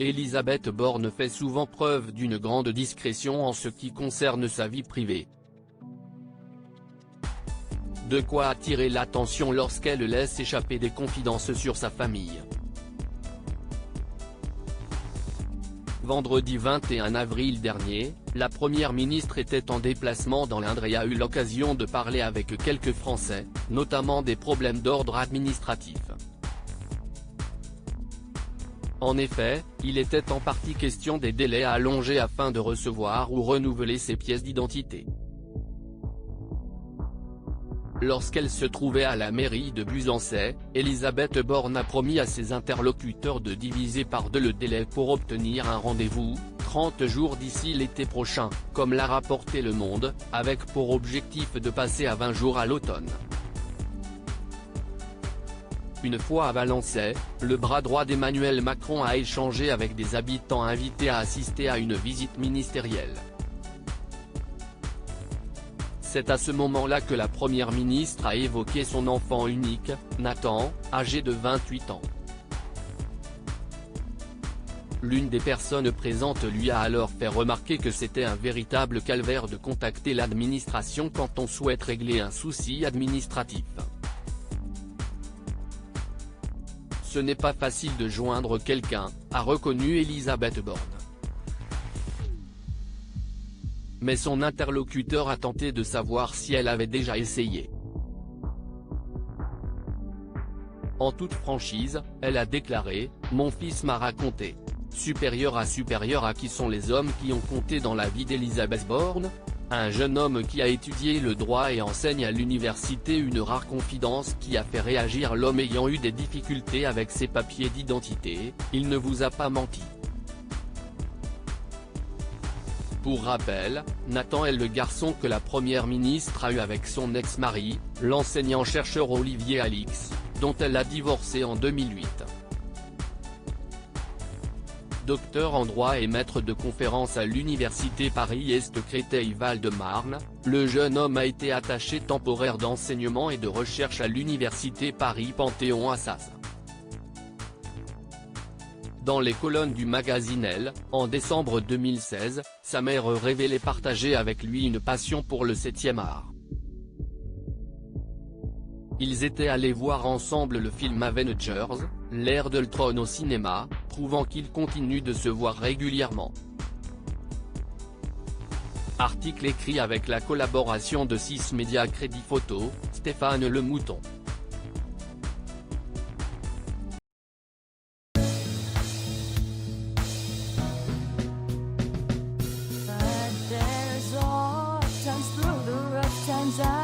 Elisabeth Borne fait souvent preuve d'une grande discrétion en ce qui concerne sa vie privée. De quoi attirer l'attention lorsqu'elle laisse échapper des confidences sur sa famille. Vendredi 21 avril dernier, la première ministre était en déplacement dans l'Indre et a eu l'occasion de parler avec quelques Français, notamment des problèmes d'ordre administratif. En effet, il était en partie question des délais à allonger afin de recevoir ou renouveler ses pièces d'identité. Lorsqu'elle se trouvait à la mairie de Buzancais, Elisabeth Borne a promis à ses interlocuteurs de diviser par 2 le délai pour obtenir un rendez-vous, 30 jours d'ici l'été prochain, comme l'a rapporté Le Monde, avec pour objectif de passer à 20 jours à l'automne. Une fois à Valençay, le bras droit d'Emmanuel Macron a échangé avec des habitants invités à assister à une visite ministérielle. C'est à ce moment-là que la première ministre a évoqué son enfant unique, Nathan, âgé de 28 ans. L'une des personnes présentes lui a alors fait remarquer que c'était un véritable calvaire de contacter l'administration quand on souhaite régler un souci administratif. Ce n'est pas facile de joindre quelqu'un, a reconnu Elisabeth Borne. Mais son interlocuteur a tenté de savoir si elle avait déjà essayé. En toute franchise, elle a déclaré « Mon fils m'a raconté. Supérieur à qui sont les hommes qui ont compté dans la vie d'Elisabeth Borne ? Un jeune homme qui a étudié le droit et enseigne à l'université, une rare confidence qui a fait réagir l'homme ayant eu des difficultés avec ses papiers d'identité, il ne vous a pas menti. » Pour rappel, Nathan est le garçon que la première ministre a eu avec son ex-mari, l'enseignant-chercheur Olivier Alix, dont elle a divorcé en 2008. Docteur en droit et maître de conférences à l'université Paris-Est Créteil-Val-de-Marne, le jeune homme a été attaché temporaire d'enseignement et de recherche à l'université Paris-Panthéon-Assas. Dans les colonnes du magazine Elle, en décembre 2016, sa mère révélait partager avec lui une passion pour le 7e art. Ils étaient allés voir ensemble le film Avengers, l'ère d'Ultron au cinéma, prouvant qu'ils continuent de se voir régulièrement. Article écrit avec la collaboration de 6 médias Crédit Photo, Stéphane Le Mouton. Times